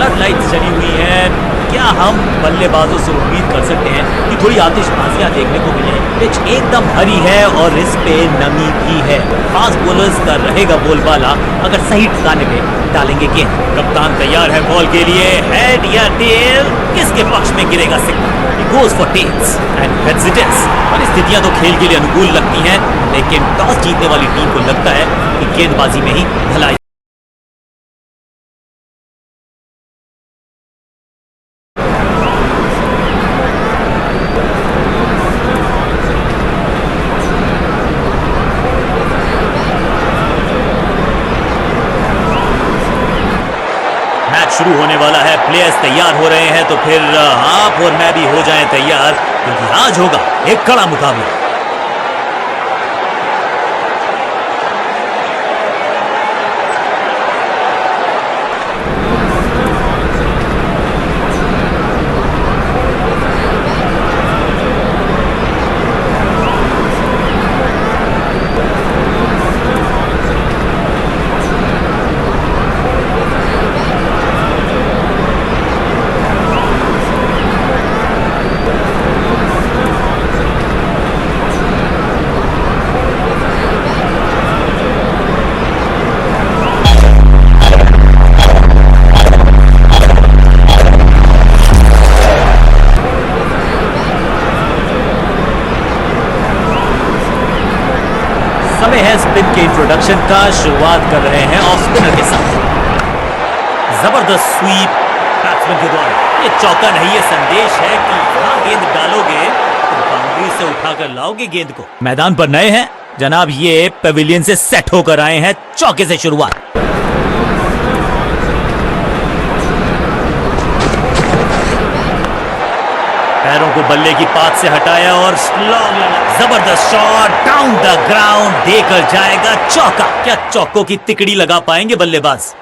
Flood lights जली हुई हैं। क्या हम बल्लेबाजों से उम्मीद कर सकते हैं कि थोड़ी आतिशबाजियां देखने को मिले? पिच एकदम हरी है और इस पे नमी भी है। फास्ट बॉलर्स का रहेगा बोलबाला अगर सही ठिकाने पे डालेंगे गेंद। कप्तान तैयार है बॉल के लिए। हेड या टेल, किसके पक्ष में गिरेगा signal? He goes for tails and heads it is। परिस्थितियां तो खेल के लिए अनुकूल लगती हैं, लेकिन टॉस जीतने वाली टीम को लगता है कि गेंदबाजी में ही भलाई। शुरू होने वाला है, प्लेयर्स तैयार हो रहे हैं, तो फिर आप और मैं भी हो जाएं तैयार, क्योंकि आज होगा एक कड़ा मुकाबला। समय है स्पिन के इंट्रोडक्शन का। शुरुआत कर रहे हैं ऑफ स्पिनर के साथ। जबरदस्त स्वीप बैट्समैन के द्वारा। ये चौका नहीं, ये संदेश है कि यहां गेंद डालोगे तो बाउंड्री से उठाकर लाओगे गेंद को। मैदान पर नए हैं जनाब, ये पेविलियन से सेट होकर आए हैं। चौके से शुरुआत। पैरों को बल्ले की पात से हटाया और जबरदस्त शॉट डाउन द ग्राउंड, देकर जाएगा चौका। क्या चौकों की तिकड़ी लगा पाएंगे बल्लेबाज?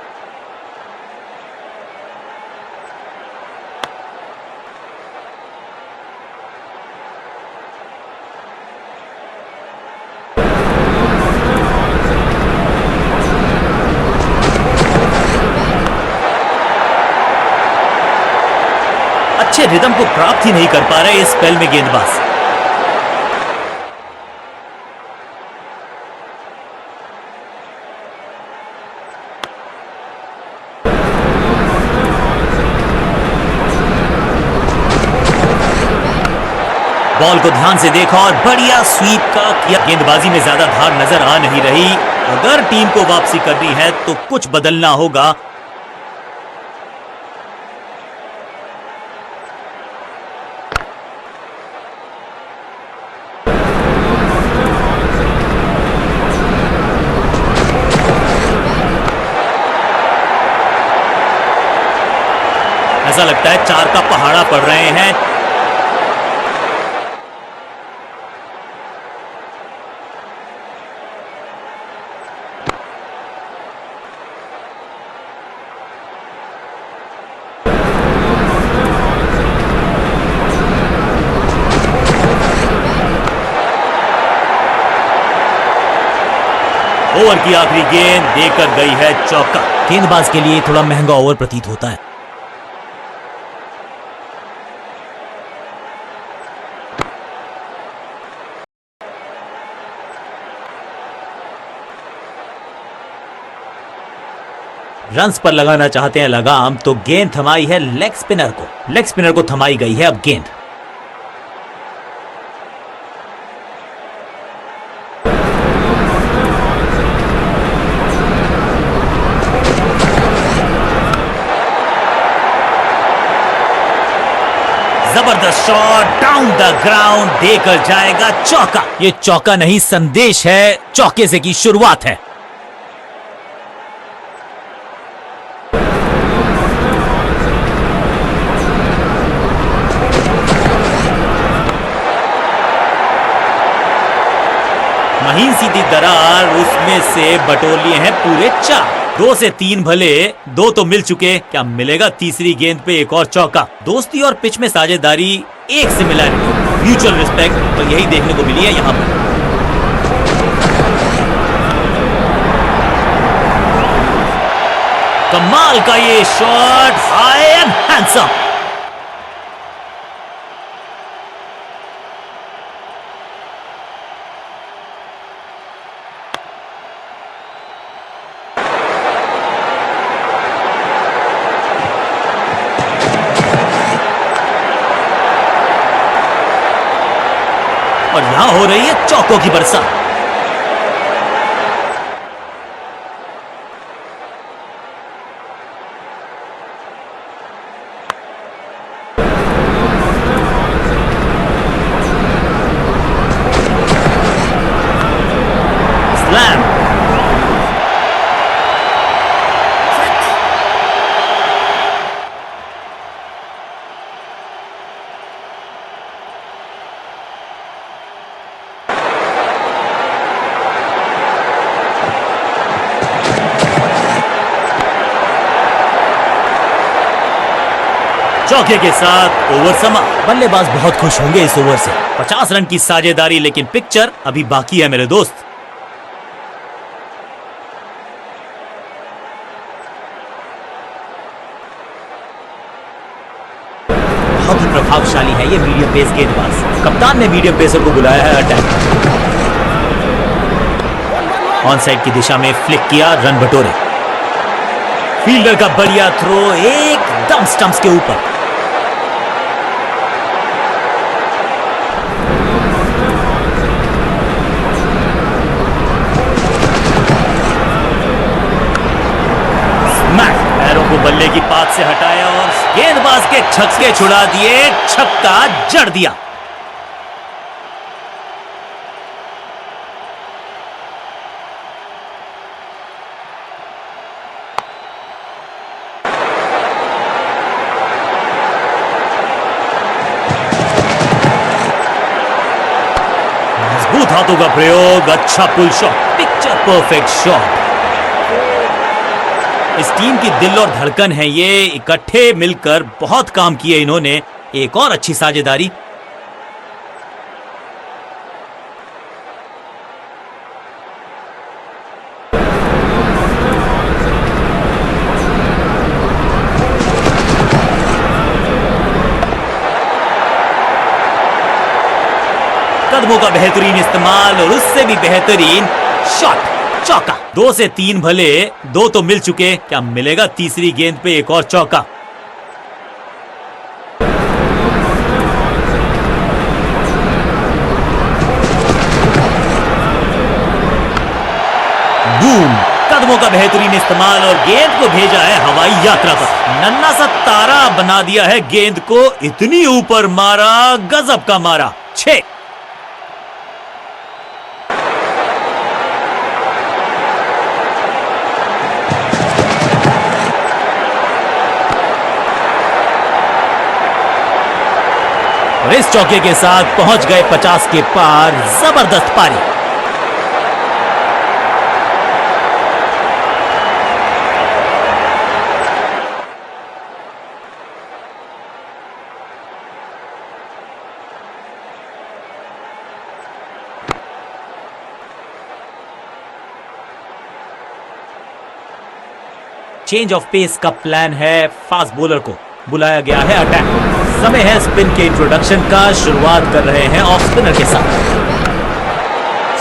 अच्छे रिदम को प्राप्त ही नहीं कर पा रहे इस स्पेल में गेंदबाज। बॉल को ध्यान से देखा और बढ़िया स्वीप का किया। गेंदबाजी में ज्यादा धार नजर आ नहीं रही। अगर टीम को वापसी करनी है तो कुछ बदलना होगा। ऐसा लगता है 4 का पहाड़ा पड़ रहे हैं। ओवर की आखिरी गेंद देकर गई है चौका। गेंदबाज के लिए थोड़ा महंगा ओवर प्रतीत होता है। रन्स पर लगाना चाहते हैं लगाम, तो गेंद थमाई है लेग स्पिनर को। लेग स्पिनर को थमाई गई है अब गेंद। जबरदस्त शॉट डाउन द ग्राउंड, देकर जाएगा चौका। ये चौका नहीं, संदेश है चौके से की शुरुआत है। महीन सीधी दरार, उसमें से बटोर लिए हैं पूरे 4। 2 से 3 भले, 2 तो मिल चुके। क्या मिलेगा तीसरी गेंद पे एक और चौका? दोस्ती और पिच में साझेदारी, एक से मिला म्यूचुअल रिस्पेक्ट, तो यही देखने को मिली है यहां पर। कमाल का ये शॉट, हाई एंड हैंडसम। और यहां हो रही है चौकों की बरसात। स्लैम। चौके के साथ ओवर समा। बल्लेबाज बहुत खुश होंगे इस ओवर से। 50 रन की साझेदारी, लेकिन पिक्चर अभी बाकी है मेरे दोस्त। बहुत ही प्रभावशाली है ये मीडियम पेस गेंदबाज। कप्तान ने मीडियम पेसर को बुलाया है अटैक। ऑन साइड की दिशा में फ्लिक किया, रन बटोरे। फील्डर का बढ़िया थ्रो एकदम स्टंप्स के ऊपर। पैरों को बल्ले की पात से हटाया और गेंदबाज के छक्के छुड़ा दिए, छक्का जड़ दिया। मजबूत हाथों का प्रयोग, अच्छा pull shot, picture perfect shot. इस टीम की दिल और धड़कन है ये, इकट्ठे मिलकर बहुत काम किए इन्होंने। एक और अच्छी साझेदारी। कदमों का बेहतरीन इस्तेमाल और उससे भी बेहतरीन शॉट, चौका। 2 से 3 भले, 2 तो मिल चुके, क्या मिलेगा तीसरी गेंद पे एक और चौका। बूम, कदमों का बेहतरीन इस्तेमाल और गेंद को भेजा है हवाई यात्रा पर। नन्हा सा तारा बना दिया है गेंद को, इतनी ऊपर मारा, गजब का मारा। 6। और इस चौके के साथ पहुंच गए 50 के पार। जबरदस्त पारी। चेंज ऑफ पेस का प्लान है। फास्ट बॉलर को बुलाया गया है अटैक। समय है स्पिन के इंट्रोडक्शन का। शुरुआत कर रहे हैं ऑफ स्पिनर के साथ।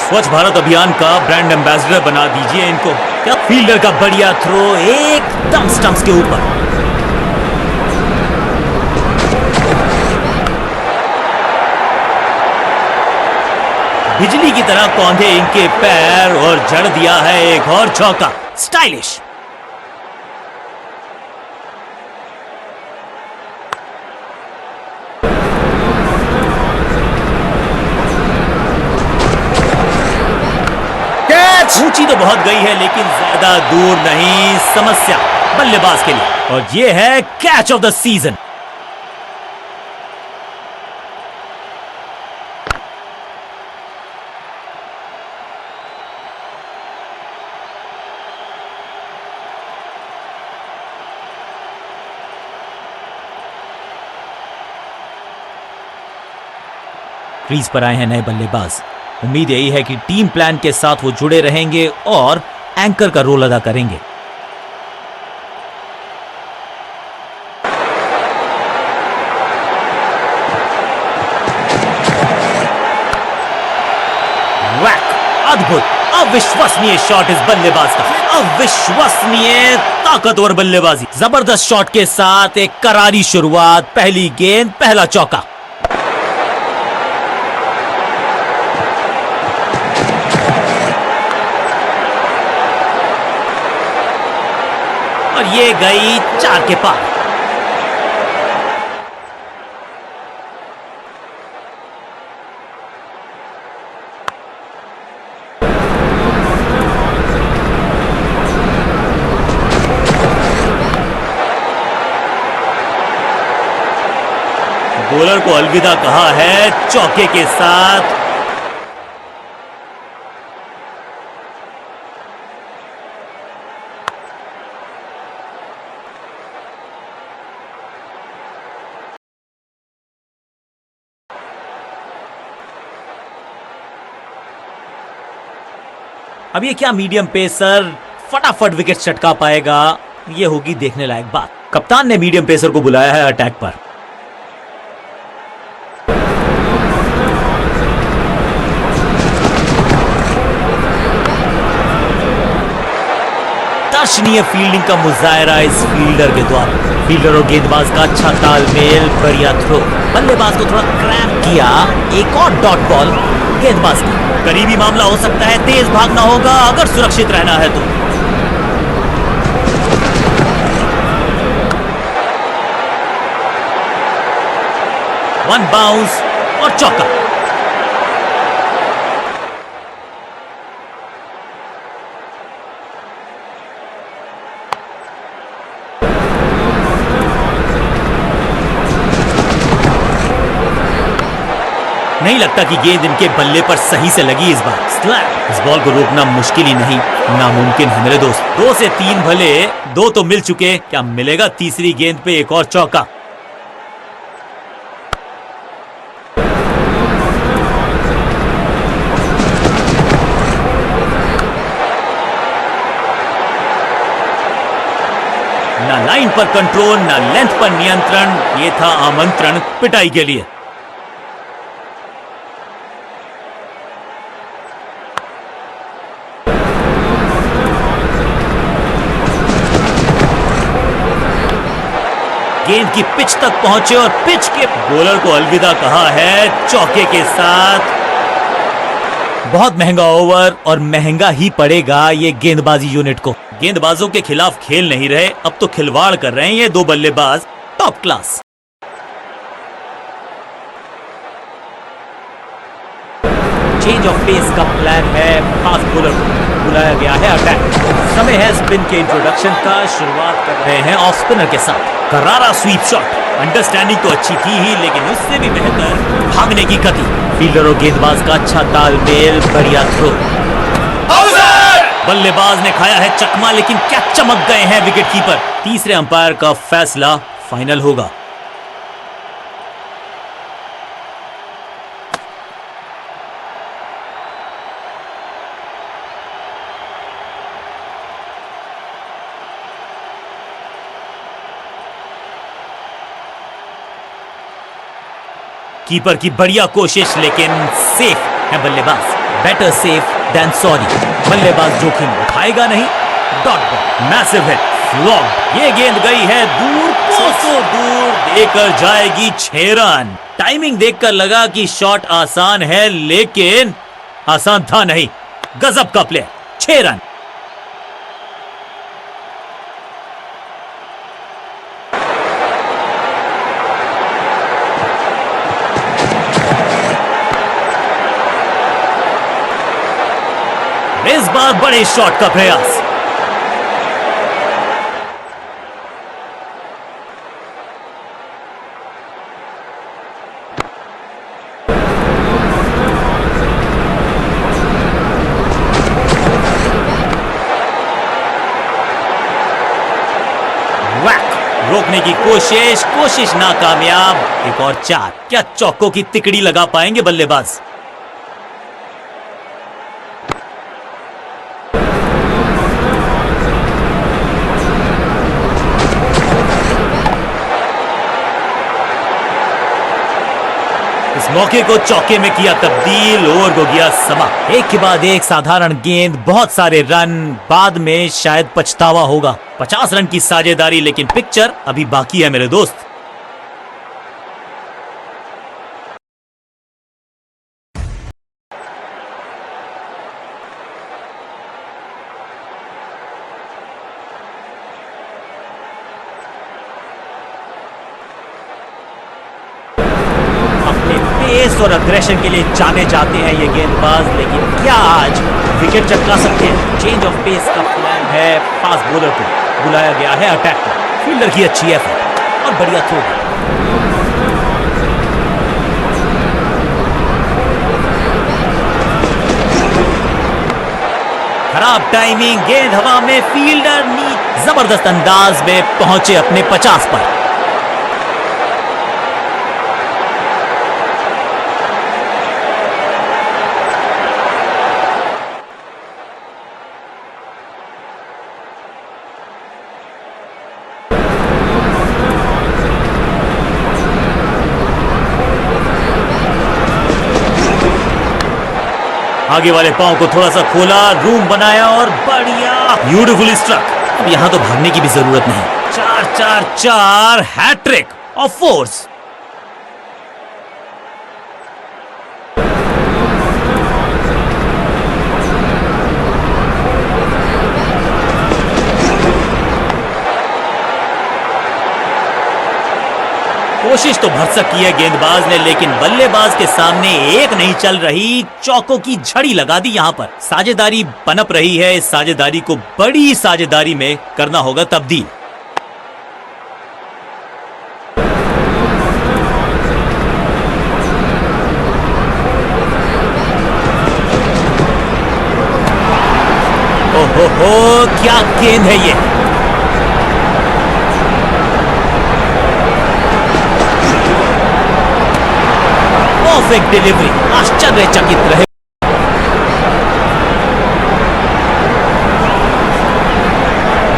स्वच्छ भारत अभियान का ब्रांड एम्बेसडर बना दीजिए इनको। क्या फील्डर का बढ़िया थ्रो, एकदम स्टंप्स के ऊपर। बिजली की तरह कौंधे इनके पैर और जड़ दिया है एक और चौका। स्टाइलिश। ऊंची तो बहुत गई है लेकिन ज्यादा दूर नहीं। समस्या बल्लेबाज के लिए, और ये है catch of the season. Crease पर आए हैं नए बल्लेबाज। उम्मीद यही है कि टीम प्लान के साथ वो जुड़े रहेंगे और एंकर का रोल अदा करेंगे। अद्भुत, अविश्वसनीय शॉट इस बल्लेबाज का, अविश्वसनीय ताकतवर बल्लेबाजी। जबरदस्त शॉट के साथ एक करारी शुरुआत, पहली गेंद पहला चौका। और ये गई 4 के पार। बॉलर को अलविदा कहा है चौके के साथ। अब ये क्या मीडियम पेसर फटाफट विकेट चटका पाएगा, ये होगी देखने लायक बात। कप्तान ने मीडियम पेसर को बुलाया है अटैक पर। दर्शनीय फील्डिंग का मुजाहरा इस फील्डर के द्वारा। फील्डर और गेंदबाज का अच्छा तालमेल, बढ़िया थ्रो। बल्लेबाज को थोड़ा क्रैम्प किया, एक और डॉट बॉल गेंदबाज की। करीबी मामला हो सकता है, तेज भागना होगा अगर सुरक्षित रहना है तो। वन बाउंस और चौका। नहीं लगता कि गेंद इनके बल्ले पर सही से लगी इस बार। स्लैप। इस बॉल को रोकना मुश्किल ही नहीं, नामुमकिन है मेरे दोस्त। 2 से 3 भले, 2 तो मिल चुके, क्या मिलेगा तीसरी गेंद पे एक और चौका। ना लाइन पर कंट्रोल, ना लेंथ पर नियंत्रण, ये था आमंत्रण पिटाई के लिए। गेंद की पिच तक पहुंचे और पिच के बॉलर को अलविदा कहा है चौके के साथ। बहुत महंगा ओवर और महंगा ही पड़ेगा ये गेंदबाजी यूनिट को। गेंदबाजों के खिलाफ खेल नहीं रहे, अब तो खिलवाड़ कर रहे हैं ये 2 बल्लेबाज top class. Change of pace का प्लान है, फास्ट बॉलर को बुलाया गया है अटैक। समय है स्पिन के इंट्रोडक्शन का, शुरुआत कर रहे हैं ऑफ स्पिनर के साथ। करारा स्वीप शॉट। अंडरस्टैंडिंग तो अच्छी की ही, लेकिन उससे भी बेहतर भागने की गति। फील्डर और गेंदबाज का अच्छा तालमेल, बढ़िया थ्रो। बल्लेबाज ने खाया है चकमा, लेकिन क्या चमक गए हैं विकेटकीपर। तीसरे अंपायर का फैसला फाइनल होगा। कीपर की बढ़िया कोशिश, लेकिन सेफ है बल्लेबाज। Better safe than sorry. बल्लेबाज जोखिम उठाएगा नहीं। Dot ball, massive hit, flop. ये गेंद गई है दूर, कोसों दूर, देकर जाएगी 6 रन। टाइमिंग देखकर लगा कि शॉट आसान है, लेकिन आसान था नहीं। गजब का प्ले, 6 रन। इस बार बड़े शॉट का प्रयास। रोकने की कोशिश नाकामयाब। एक और 4। क्या चौकों की तिकड़ी लगा पाएंगे बल्लेबाज? इस मौके को चौके में किया तब्दील, ओवर को किया समा। एक के बाद एक साधारण गेंद, बहुत सारे रन, बाद में शायद पछतावा होगा। 50 रन की साझेदारी, लेकिन पिक्चर अभी बाकी है मेरे दोस्त। पेस और अग्रेशन के लिए जाने जाते हैं ये गेंदबाज, लेकिन क्या आज विकेट चटका सकते हैं? चेंज ऑफ पेस का प्लान है। फास्ट बॉलर को बुलाया गया है अटैक में। फील्डर की अच्छी एफर्ट और बढ़िया थ्रो। खराब टाइमिंग, गेंद हवा में, फील्डर नीचे जबरदस्त अंदाज में पहुंचे अपने 50 पर। आगे वाले पांव को थोड़ा सा खोला, रूम बनाया और बढ़िया ब्यूटीफुल स्ट्रक। अब यहां तो भागने की भी जरूरत नहीं। 4-4-4 हैट्रिक ऑफ फोर्स। कोशिश तो भरसक की है गेंदबाज ने, लेकिन बल्लेबाज के सामने एक नहीं चल रही। चौकों की झड़ी लगा दी यहां पर। साझेदारी पनप रही है, इस साझेदारी को बड़ी साझेदारी में करना होगा तब्दील। ओहो, क्या गेंद है ये। परफेक्ट डिलीवरी, आश्चर्यचकित रहे।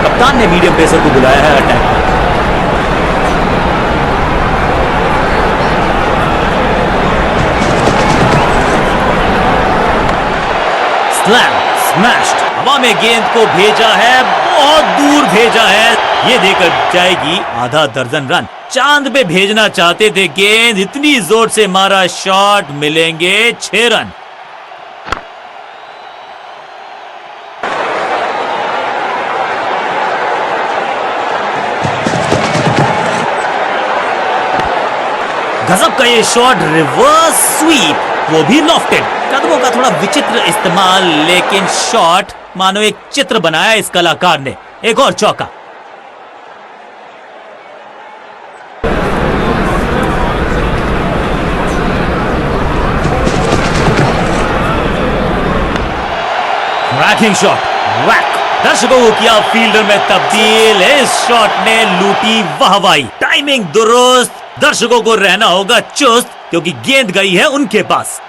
कप्तान ने मीडियम पेसर को बुलाया है अटैक पर। स्लैम, स्मैश्ड, हवा में गेंद को भेजा है, बहुत दूर भेजा है। ये देकर जाएगी आधा दर्जन रन। चांद पे भेजना चाहते थे गेंद, इतनी जोर से मारा शॉट, मिलेंगे 6 रन। गजब का ये शॉट, रिवर्स स्वीप, वो भी लॉफ्टेड। कदमों का थोड़ा विचित्र इस्तेमाल, लेकिन शॉट मानो एक चित्र बनाया इस कलाकार ने। एक और चौका। Racking shot, whack. दर्शकों को किया फील्डर में तब्दील। इस शॉट ने लूटी वाहवाही। टाइमिंग दुरुस्त। दर्शकों को रहना होगा चुस्त, क्योंकि गेंद गई है उनके पास।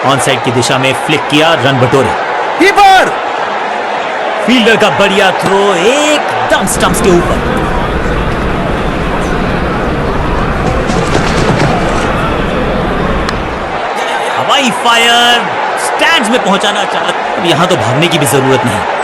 ऑन साइड की दिशा में फ्लिक किया, रन बटोरे। कीपर, फील्डर का बढ़िया थ्रो एकदम स्टंप्स के ऊपर। हवाई फायर, स्टैंड्स में पहुंचाना चाहता। अब यहां तो भागने की भी जरूरत नहीं।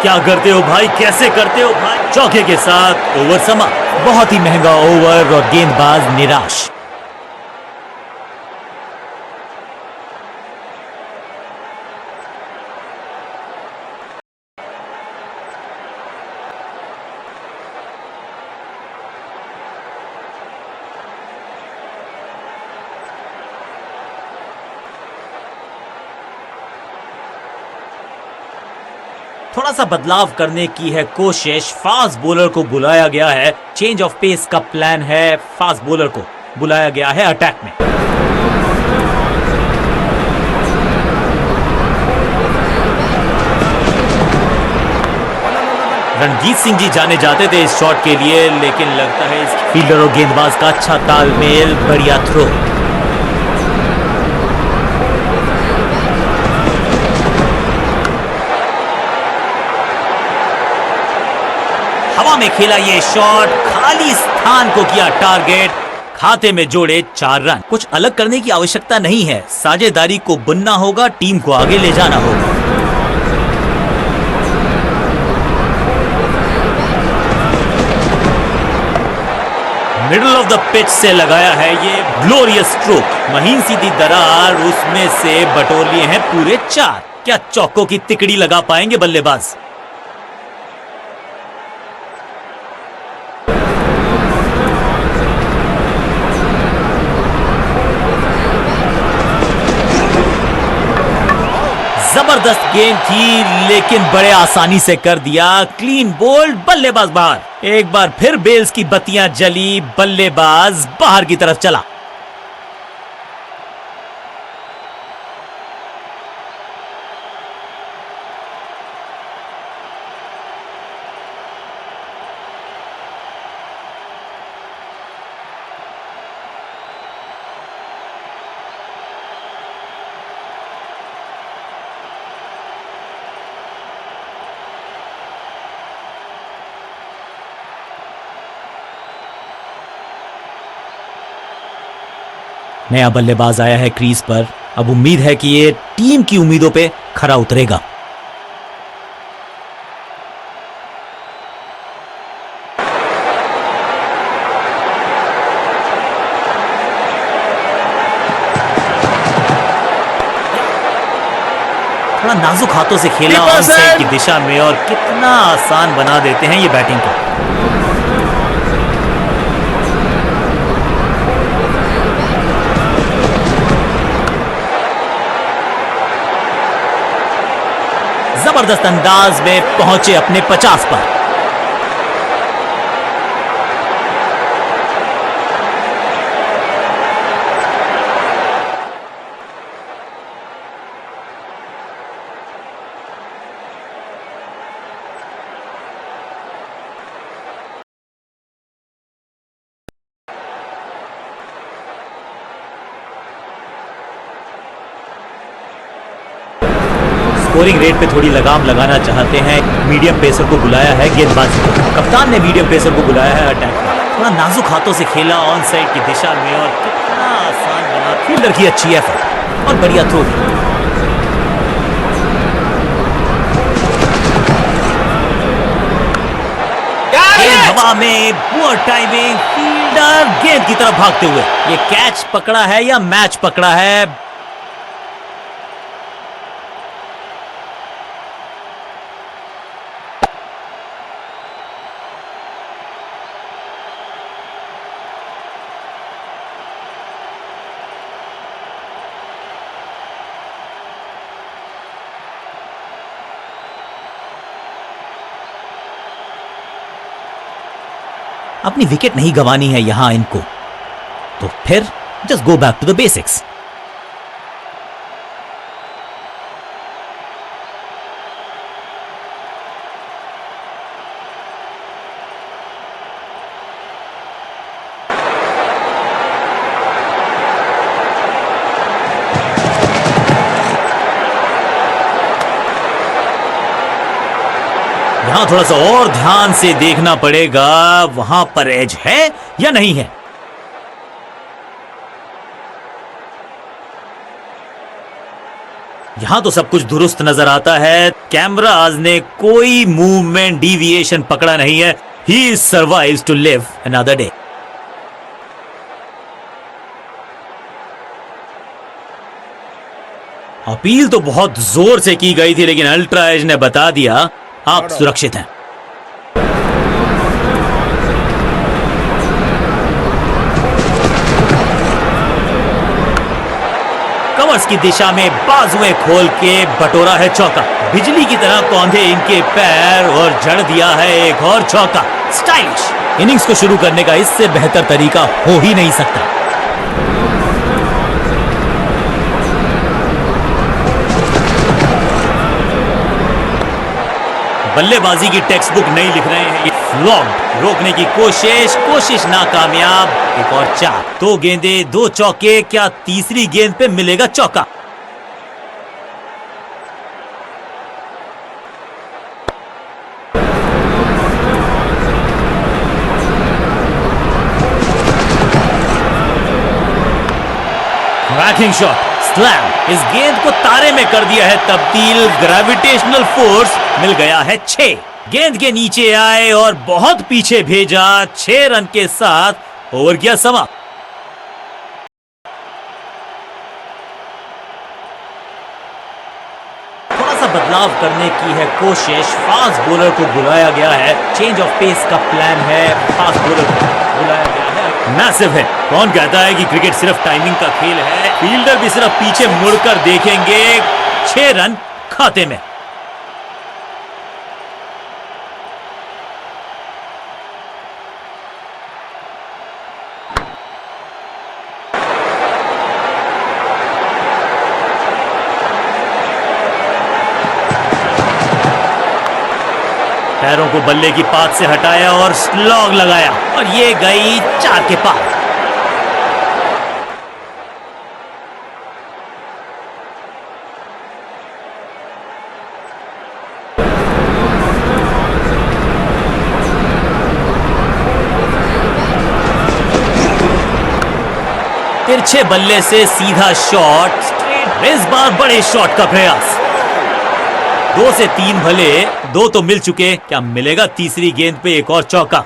क्या करते हो भाई, कैसे करते हो भाई। चौके के साथ ओवर समा। बहुत ही महंगा ओवर और गेंदबाज निराश। थोड़ा सा बदलाव करने की है कोशिश। फास्ट बॉलर को बुलाया गया है। चेंज ऑफ पेस का प्लान है। फास्ट बॉलर को बुलाया गया है अटैक में। रणजीत सिंह जी जाने जाते थे इस शॉट के लिए, लेकिन लगता है इस फील्डर और गेंदबाज का अच्छा तालमेल, बढ़िया थ्रो। हवा में खेला ये शॉट, खाली स्थान को किया टारगेट, खाते में जोड़े 4 रन। कुछ अलग करने की आवश्यकता नहीं है, साझेदारी को बुनना होगा, टीम को आगे ले जाना होगा। मिडल ऑफ द पिच से लगाया है ये ग्लोरियस स्ट्रोक, महीन सीधी दरार, उसमें से बटोर लिए हैं पूरे 4। क्या चौकों की तिकड़ी लगा पाएंगे बल्लेबाज? जबरदस्त गेंद थी, लेकिन बड़े आसानी से कर दिया, क्लीन बोल्ड, बल्लेबाज बाहर। एक बार फिर बेल्स की बत्तियां जली, बल्लेबाज बाहर की तरफ चला। नया बल्लेबाज आया है क्रीज पर, अब उम्मीद है कि ये टीम की उम्मीदों पे खरा उतरेगा। थोड़ा नाजुक हाथों से खेला ऑन साइड की दिशा में, और कितना आसान बना देते हैं ये बैटिंग को। जबरदस्त अंदाज में पहुंचे अपने 50 पर। स्कोरिंग रेट पे थोड़ी लगाम लगाना चाहते हैं, मीडियम पेसर को बुलाया है गेंदबाजी। कप्तान ने मीडियम पेसर को बुलाया है अटैक में। थोड़ा नाजुक हाथों से खेला ऑन साइड की दिशा में, और कितना आसान बना, फील्डर की अच्छी एफर्ट और बढ़िया थ्रो भी। गेंद हवा में, पुअर टाइमिंग, फील्डर गेंद की तरफ भागते हुए। ये कैच पकड़ा है या मैच पकड़ा है? अपनी विकेट नहीं गंवानी है यहां इनको, तो फिर just go back to the basics. यहां थोड़ा सा और ध्यान से देखना पड़ेगा, वहां पर एज है या नहीं है। यहां तो सब कुछ दुरुस्त नजर आता है, कैमराज ने कोई मूवमेंट डिविएशन पकड़ा नहीं है। He survives to live another day. Appeal तो बहुत जोर से की गई थी, लेकिन अल्ट्रा एज ने बता दिया आप सुरक्षित हैं। कवर्स की दिशा में बाजुएं खोल के बटोरा है चौका, बिजली की तरह कौंधे इनके पैर, और जड़ दिया है एक और चौका। स्टाइलिश इनिंग्स को शुरू करने का इससे बेहतर तरीका हो ही नहीं सकता। बल्लेबाजी की टेक्स्ट बुक नहीं लिख रहे हैं, फ्लॉप्ड। रोकने की कोशिश नाकामयाब। एक और 4, 2 गेंदे 2 चौके, क्या तीसरी गेंद पे मिलेगा चौका? Cracking shot, slam. इस गेंद को तारे में कर दिया है तब्दील। ग्रेविटेशनल फोर्स मिल गया है 6। गेंद के नीचे आए और बहुत पीछे भेजा। 6 रन के साथ ओवर किया समाप्त। थोड़ा सा बदलाव करने की है कोशिश। फास्ट बॉलर को बुलाया गया है। चेंज ऑफ पेस का प्लान है। फास्ट बॉलर को बुलाया गया है। मैसिव है। कौन कहता है कि क्रिकेट सिर्फ टाइमिंग का खेल है? फील्डर भी सिर्फ पीछे मुड़कर देखेंगे। 6 रन खाते में। पैरों को बल्ले की पात से हटाया और स्लॉग लगाया और ये गई 4 के पार। तिरछे बल्ले से सीधा शॉट स्ट्रेट। इस बार बड़े शॉट का प्रयास। 2 से 3 भले, 2 तो मिल चुके। क्या मिलेगा तीसरी गेंद पे एक और चौका?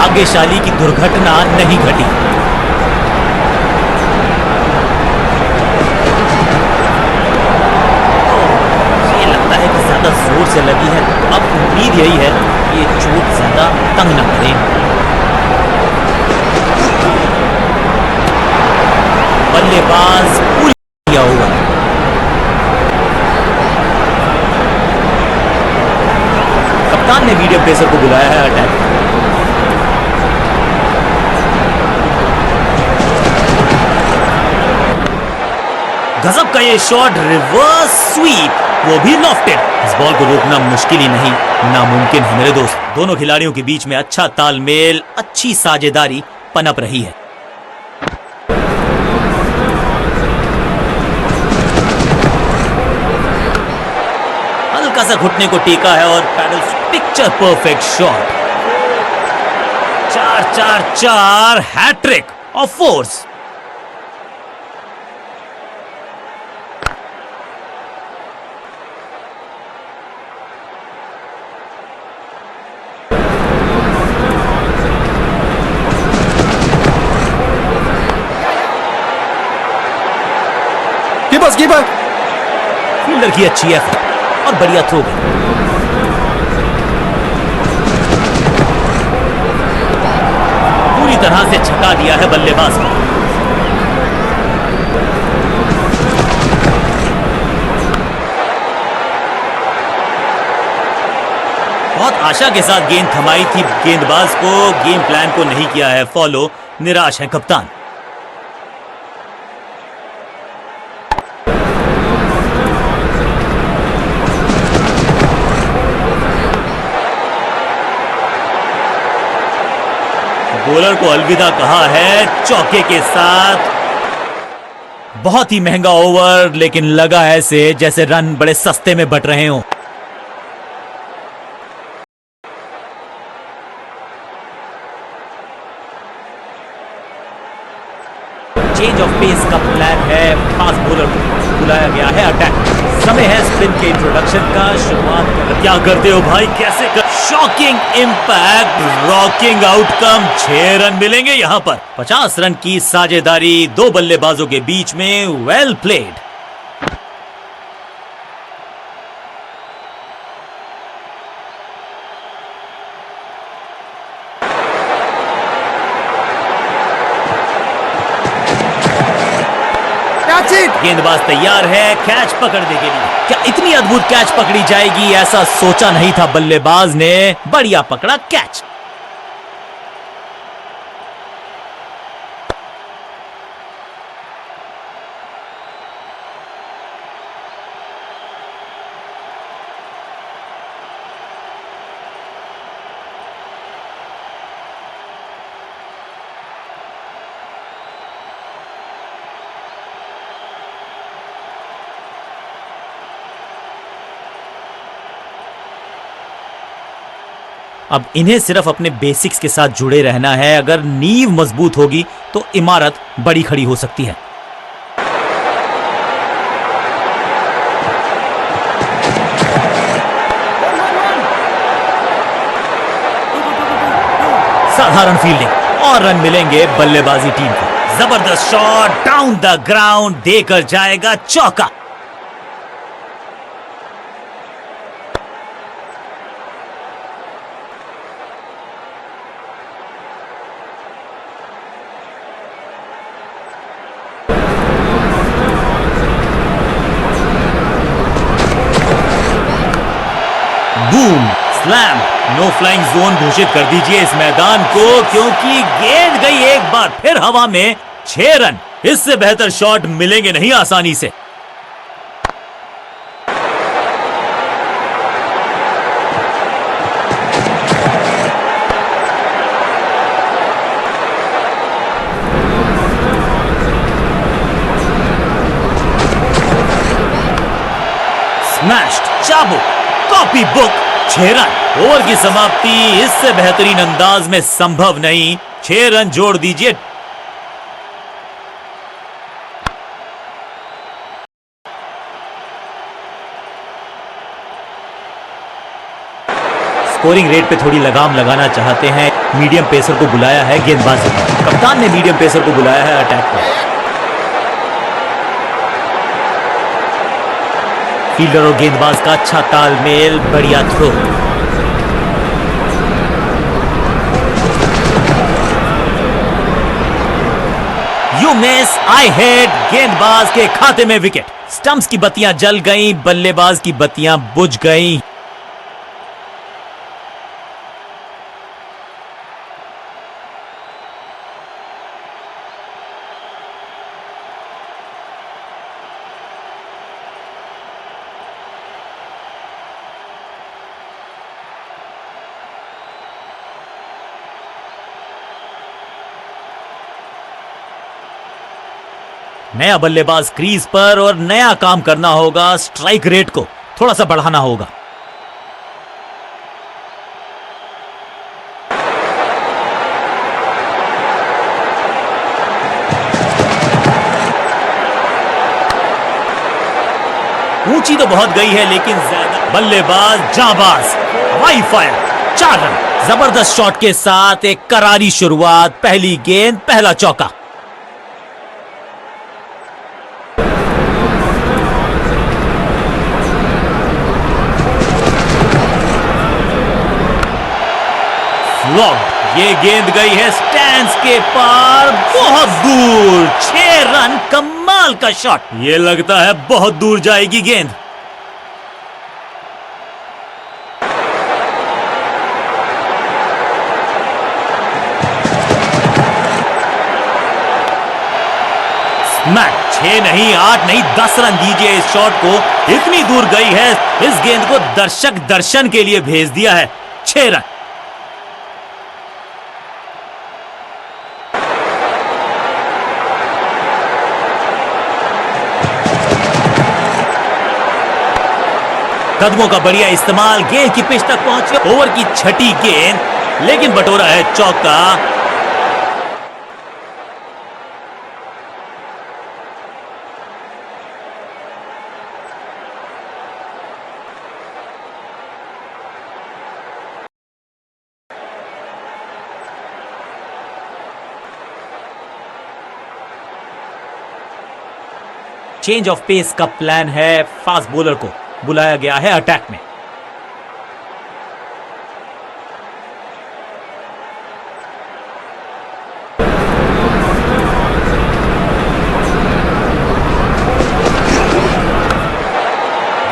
भाग्यशाली की दुर्घटना नहीं घटी। ये लगता है कि ज्यादा जोर से लगी है। अब उम्मीद यही है कि ये चोट ज्यादा तंग न करे। बल्लेबाज पूरी किया हुआ। कप्तान ने मीडियम पेसर को बुलाया है अटैक। गजब का ये शॉट, रिवर्स स्वीप, वो भी लॉफ्टेड। इस बॉल को रोकना मुश्किल ही नहीं, नामुमकिन है मेरे दोस्त। दोनों खिलाड़ियों के बीच में अच्छा तालमेल, अच्छी साझेदारी पनप रही है। हल्का सा घुटने को टेका है और paddle picture perfect shot. 4-4-4 hat trick of fours. Keeper fielder की अच्छी एफर्ट और बढ़िया थ्रो गई। पूरी तरह से छका दिया है बल्लेबाज को। बहुत आशा के साथ गेंद थमाई थी गेंदबाज को। गेम प्लान को नहीं किया है फॉलो। निराश है कप्तान। बॉलर को अलविदा कहा है चौके के साथ। बहुत ही महंगा ओवर, लेकिन लगा ऐसे जैसे रन बड़े सस्ते में बट रहे हों। चेंज ऑफ पेस का प्लान है। फास्ट बॉलर को बुलाया गया है अटैक। समय है स्पिन के इंट्रोडक्शन का। शुरुआत क्या करते हो भाई, कैसे कर? Shocking impact, rocking outcome. 6 run मिलेंगे यहां पर। 50 रन की साझेदारी 2 बल्लेबाजों के बीच में। Well played. Catch it! गेंदबाज तैयार है कैच पकड़ने के लिए। क्या इतनी अद्भुत कैच पकड़ी जाएगी, ऐसा सोचा नहीं था बल्लेबाज ने। बढ़िया पकड़ा कैच। अब इन्हें सिर्फ अपने बेसिक्स के साथ जुड़े रहना है। अगर नींव मजबूत होगी तो इमारत बड़ी खड़ी हो सकती है। साधारण फील्डिंग और रन मिलेंगे बल्लेबाजी टीम को। जबरदस्त शॉट डाउन द ग्राउंड देकर जाएगा चौका। Boom slam. No flying zone घोषित कर दीजिए इस मैदान को, क्योंकि गेंद गई एक बार फिर हवा में। 6 रन। इससे बेहतर शॉट मिलेंगे नहीं आसानी से। स्मैश्ड चाबुक कॉपी बुक। 6 रन। ओवर की समाप्ति इससे बेहतरीन अंदाज में संभव नहीं। 6 रन जोड़ दीजिए। स्कोरिंग रेट पे थोड़ी लगाम लगाना चाहते हैं। मीडियम पेसर को बुलाया है गेंदबाज ने। कप्तान ने मीडियम पेसर को बुलाया है अटैक पर। फील्डर और गेंदबाज का अच्छा तालमेल। बढ़िया throw. You miss I hit. गेंदबाज के खाते में विकेट। स्टंप्स की बत्तियां जल गईं, बल्लेबाज की बत्तियां बुझ गईं। नया बल्लेबाज क्रीज पर और नया काम करना होगा। स्ट्राइक रेट को थोड़ा सा बढ़ाना होगा। ऊंची तो बहुत गई है लेकिन ज्यादा। बल्लेबाज जाबाज हवाई फायर। 4 रन। जबरदस्त शॉट के साथ एक करारी शुरुआत। पहली गेंद पहला चौका। ये गेंद गई है स्टैंड्स के पार, बहुत दूर। 6 रन। कमाल का शॉट। ये लगता है बहुत दूर जाएगी गेंद। स्मैक। 6 नहीं 8 नहीं 10 रन दीजिए इस शॉट को। इतनी दूर गई है। इस गेंद को दर्शक दर्शन के लिए भेज दिया है। 6 रन। कदमों का बढ़िया इस्तेमाल। गेंद की पिच तक पहुंचे। ओवर की छठी गेंद, लेकिन बटोरा है चौका। चेंज ऑफ पेस का प्लान है। फास्ट बॉलर को बुलाया गया है अटैक में।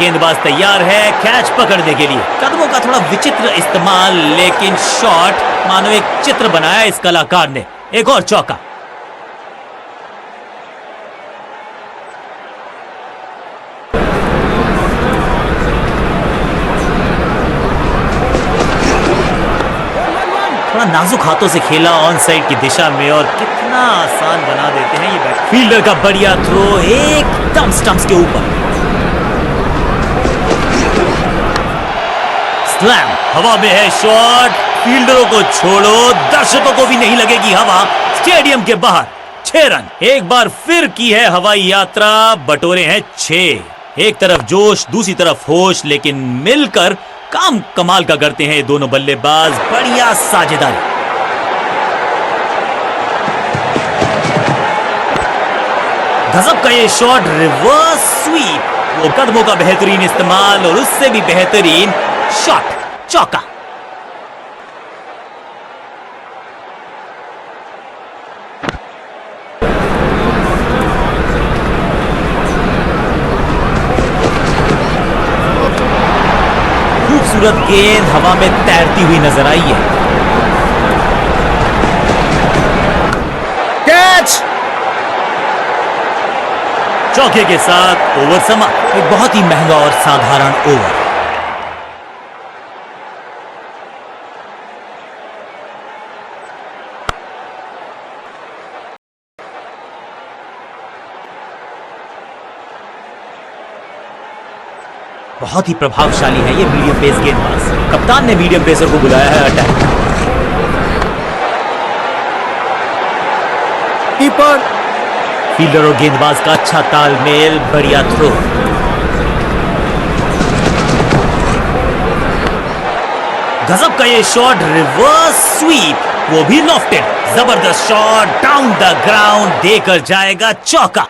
गेंदबाज तैयार है कैच पकड़ने के लिए। कदमों का थोड़ा विचित्र इस्तेमाल, लेकिन शॉट मानो एक चित्र बनाया इस कलाकार ने। एक और चौका। थोड़ा नाजुक हाथों से खेला ऑन साइड की दिशा में, और कितना आसान बना देते हैं ये बैट। फील्डर का बढ़िया थ्रो एकदम स्टंप्स के ऊपर। स्लैम, हवा में है शॉट। फील्डरों को छोड़ो, दर्शकों को भी नहीं लगेगी हवा। स्टेडियम के बाहर 6 रन। एक बार फिर की है हवाई यात्रा, बटोरे हैं 6। एक तरफ जोश, दूसरी तरफ होश, लेकिन मिलकर काम कमाल का करते हैं दोनों बल्लेबाज। बढ़िया साझेदारी। गजब का ये शॉट, रिवर्स स्वीप। वो कदमों का बेहतरीन इस्तेमाल, और उससे भी बेहतरीन शॉट, चौका। खूबसूरत गेंद हवा में तैरती हुई नजर आई है। कैच। चौके के साथ ओवर समाप्त। एक बहुत ही महंगा और साधारण ओवर। बहुत ही प्रभावशाली है ये मीडियम पेस गेंदबाज। कप्तान ने मीडियम पेसर को बुलाया है अटैक। कीपर, फील्डर और गेंदबाज का अच्छा तालमेल, बढ़िया थ्रो। गजब का ये शॉट, रिवर्स स्वीप, वो भी लॉफ्टेड। जबरदस्त शॉट, डाउन द ग्राउंड, देकर जाएगा चौका।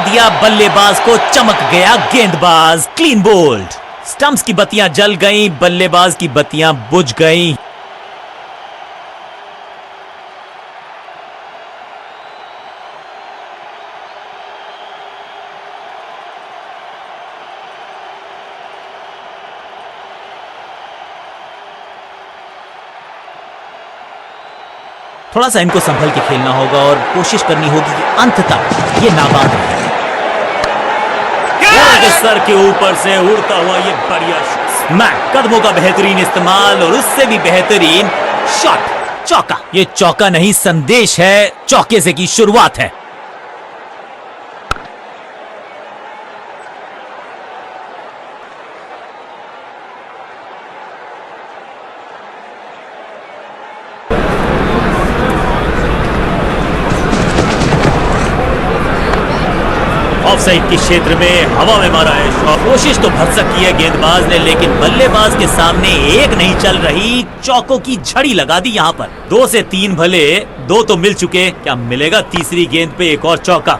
दिया बल्लेबाज को, चमक गया गेंदबाज। Clean bowled. स्टंप्स की बत्तियां जल गईं, बल्लेबाज की बत्तियां बुझ गईं। थोड़ा सा इनको संभल के खेलना होगा और कोशिश करनी होगी कि अंत तक ये नाबाद रहे। सर के ऊपर से उड़ता हुआ ये बढ़िया स्मैक, कदमों का बेहतरीन इस्तेमाल, और उससे भी बेहतरीन शॉट, चौका। ये चौका नहीं, संदेश है, चौके से की शुरुआत है। ऑफसाइड के क्षेत्र में हवा में मारा है शॉट। कोशिश तो भरसक की है गेंदबाज ने, लेकिन बल्लेबाज के सामने एक नहीं चल रही। चौकों की झड़ी लगा दी यहां पर। 2 से 3 भले, 2 तो मिल चुके, क्या मिलेगा तीसरी गेंद पे एक और चौका?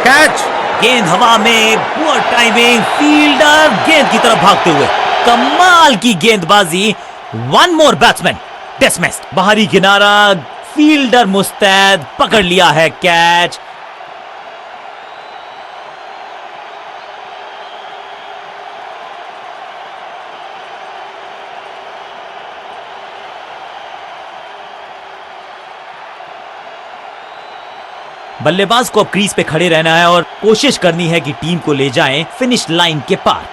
कैच। गेंद हवा में, पुअर टाइमिंग, फील्डर गेंद की तरफ भागते हुए। कमाल की गेंदबाजी। 1 मोर बैट्समैन डिसमिस्ड। बाहरी किनारा, फील्डर मुस्तैद, पकड़ लिया है कैच। बल्लेबाज को अब क्रीज पे खड़े रहना है और कोशिश करनी है कि टीम को ले जाएं फिनिश लाइन के पार।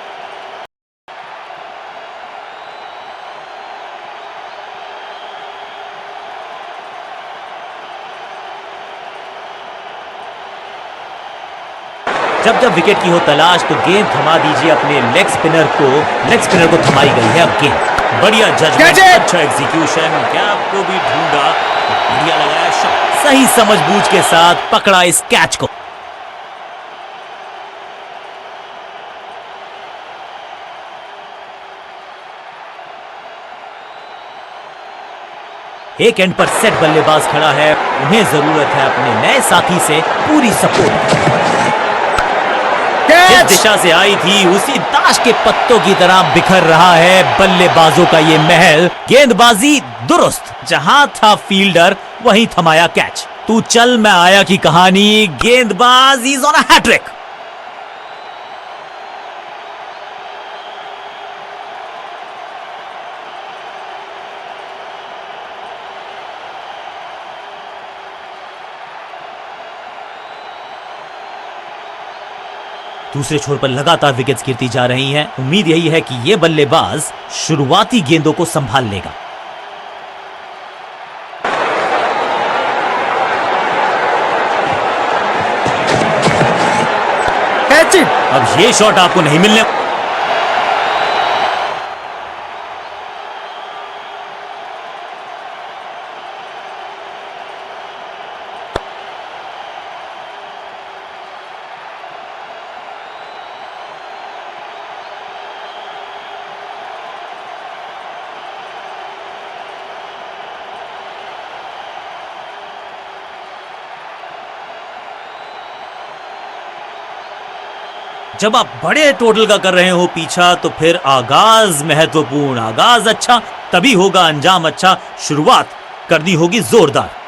जब जब विकेट की हो तलाश तो गेंद थमा दीजिए अपने लेग स्पिनर को। लेग स्पिनर को थमाई गई है अब गेंद। बढ़िया जजमेंट, अच्छा एग्जीक्यूशन, गैप को भी ढूंढा, बढ़िया लगाया शॉट। सही समझबूझ के साथ पकड़ा इस कैच को। एक एंड पर सेट बल्लेबाज खड़ा है, उन्हें जरूरत है अपने नए साथी से पूरी सपोर्ट। जिस दिशा से आई थी उसी ताश के पत्तों की तरह बिखर रहा है बल्लेबाजों का ये महल। गेंदबाजी दुरुस्त, जहां था फील्डर वहीं थमाया कैच। तू चल मैं आया की कहानी, गेंदबाज इज ऑन अ हैट्रिक। दूसरे छोर पर लगातार विकेट्स गिरती जा रही हैं। उम्मीद यही है कि यह बल्लेबाज शुरुआती गेंदों को संभाल लेगा। Catch it. अब ये शॉट आपको नहीं मिलने। जब आप बड़े टोटल का कर रहे हो पीछा तो फिर आगाज महत्वपूर्ण, आगाज अच्छा तभी होगा अंजाम अच्छा। शुरुआत करनी होगी जोरदार।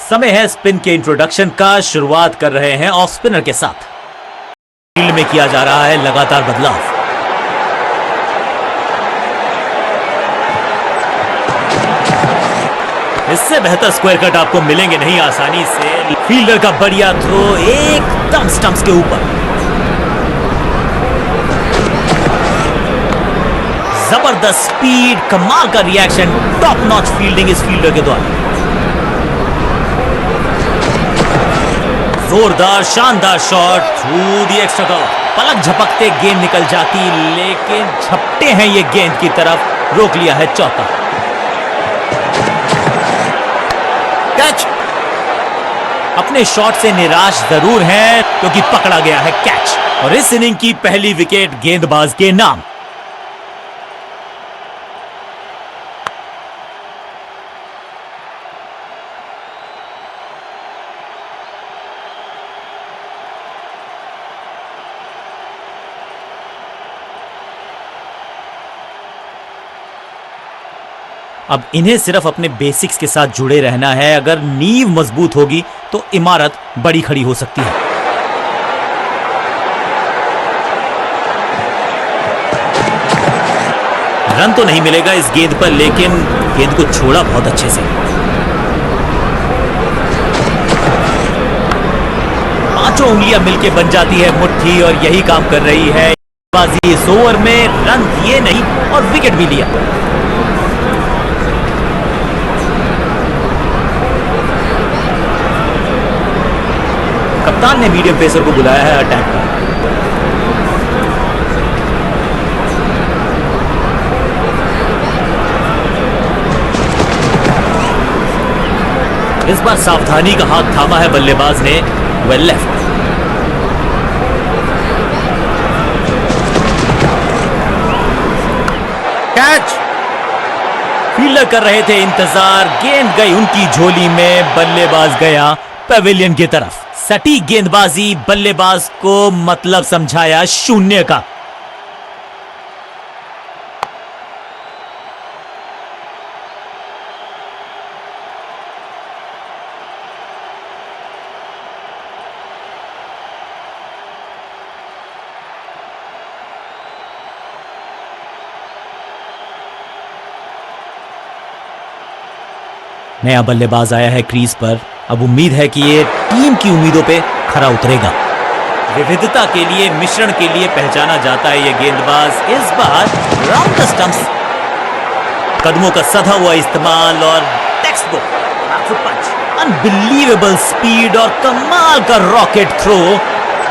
समय है स्पिन के इंट्रोडक्शन का। शुरुआत कर रहे हैं ऑफ स्पिनर के साथ। फील्ड में किया जा रहा है लगातार बदलाव। इससे बेहतर स्क्वायर कट आपको मिलेंगे नहीं आसानी से। फील्डर का बढ़िया थ्रो एकदम स्टंप्स के ऊपर। जबरदस्त स्पीड, कमाल का रिएक्शन, टॉप नॉच फील्डिंग इस फील्डर के द्वारा। जोरदार शानदार shot through the extra cover. पलक झपकते गेंद निकल जाती, लेकिन झपटे हैं ये गेंद की तरफ। रोक लिया है चौका। कैच। अपने शॉट से निराश जरूर हैं क्योंकि पकड़ा गया है कैच और इस इनिंग की पहली विकेट गेंदबाज के नाम। अब इन्हें सिर्फ अपने बेसिक्स के साथ जुड़े रहना है। अगर नींव मजबूत होगी तो इमारत बड़ी खड़ी हो सकती है। रन तो नहीं मिलेगा इस गेंद पर, लेकिन गेंद को छोड़ा बहुत अच्छे से। पांचों उंगलियां मिलके बन जाती है मुट्ठी और यही काम कर रही है बाजी। इस ओवर में रन दिए नहीं और विकेट भी लिया। कप्तान ने मीडियम पेसर को बुलाया है अटैक पर। इस बार सावधानी का हाथ थामा है बल्लेबाज ने। Well left. कैच। फील्डर कर रहे थे इंतजार, गेंद गई उनकी झोली में, बल्लेबाज गया पवेलियन की तरफ। सटीक गेंदबाजी, बल्लेबाज को मतलब समझाया शून्य का। नया बल्लेबाज आया है क्रीज पर। अब उम्मीद है कि ये टीम की उम्मीदों पे खरा उतरेगा। विविधता के लिए, मिश्रण के लिए पहचाना जाता है ये गेंदबाज। इस बार राउंड द स्टंप्स, कदमों का सधा हुआ इस्तेमाल और टेक्स्ट बुक पंच। अनबिलीवेबल स्पीड और कमाल का रॉकेट थ्रो।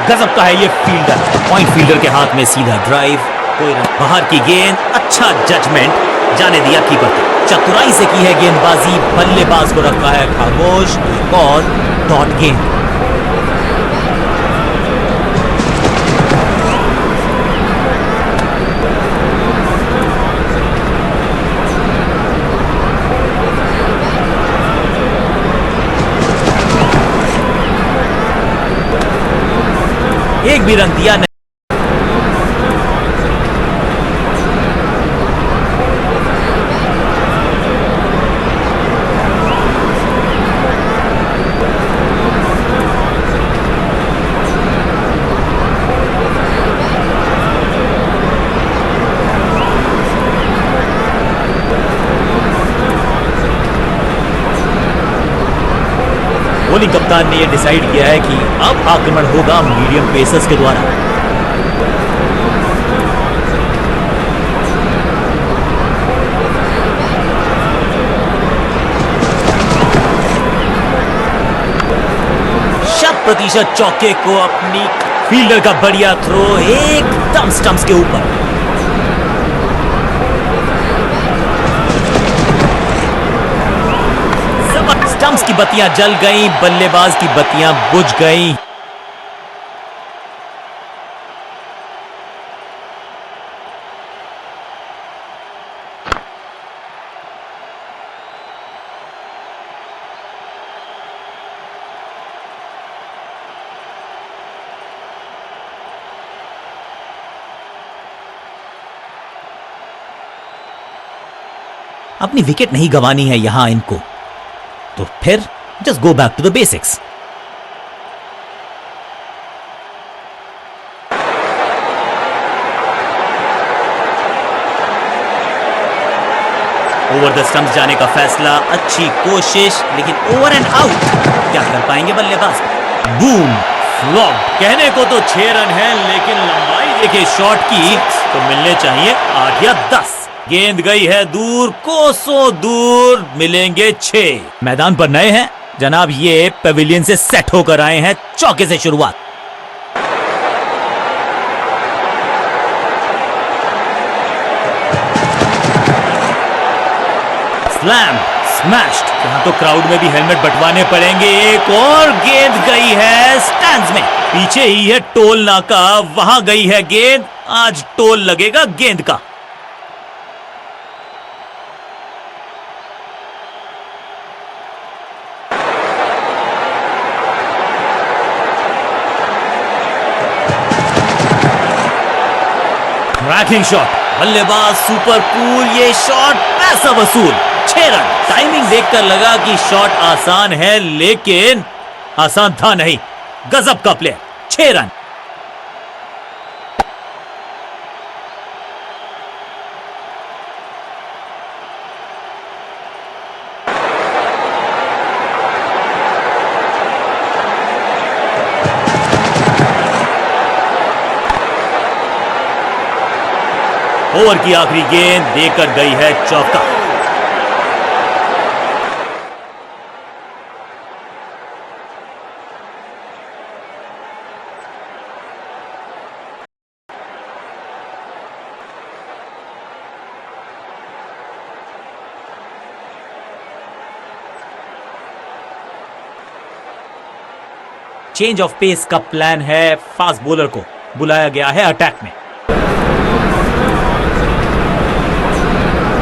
गजब का है ये फील्डर। पॉइंट फील्डर के हाथ में सीधा ड्राइव, कोई बाहर की गेंद, अच्छा जजमेंट, जाने दिया कीपर। चतुराई से की है गेंदबाजी, बल्लेबाज को रखा है खामोश। एक और डॉट गेंद। एक भी रन दिया नहीं। बॉलिंग कप्तान ने यह डिसाइड किया है कि अब आक्रमण होगा मीडियम पेसर्स के द्वारा। प्रतिशत चौके को अपनी फील्डर का बढ़िया थ्रो एकदम स्टंप्स के ऊपर। स्टंप्स की बत्तियां जल गईं, बल्लेबाज की बत्तियां बुझ गईं। अपनी विकेट नहीं गंवानी है यहां इनको, तो फिर just go back to the basics. Over the stumps जाने का फैसला, अच्छी कोशिश, लेकिन ओवर एंड आउट। क्या कर पाएंगे बल्लेबाज? Boom, flop. कहने को तो 6 रन है, लेकिन लंबाई देखिए शॉट की तो मिलने चाहिए 8 या 10। गेंद गई है दूर, कोसों दूर, मिलेंगे 6। मैदान पर नए हैं जनाब, ये पेविलियन से सेट होकर आए हैं। चौके से शुरुआत। Slam, smashed. यहां तो क्राउड में भी हेलमेट बंटवाने पड़ेंगे। एक और गेंद गई है स्टैंड्स में। पीछे ही है टोल नाका, वहां गई है गेंद। आज टोल लगेगा गेंद का। क्रैकिंग शॉट, बल्लेबाज सुपर कूल। ये शॉट पैसा वसूल। 6 रन। टाइमिंग देखकर लगा कि शॉट आसान है, लेकिन आसान था नहीं। गजब का प्लेयर। 6 रन। ओवर की आखिरी गेंद देकर गई है चौका। चेंज ऑफ पेस का प्लान है। फास्ट बॉलर को बुलाया गया है अटैक में।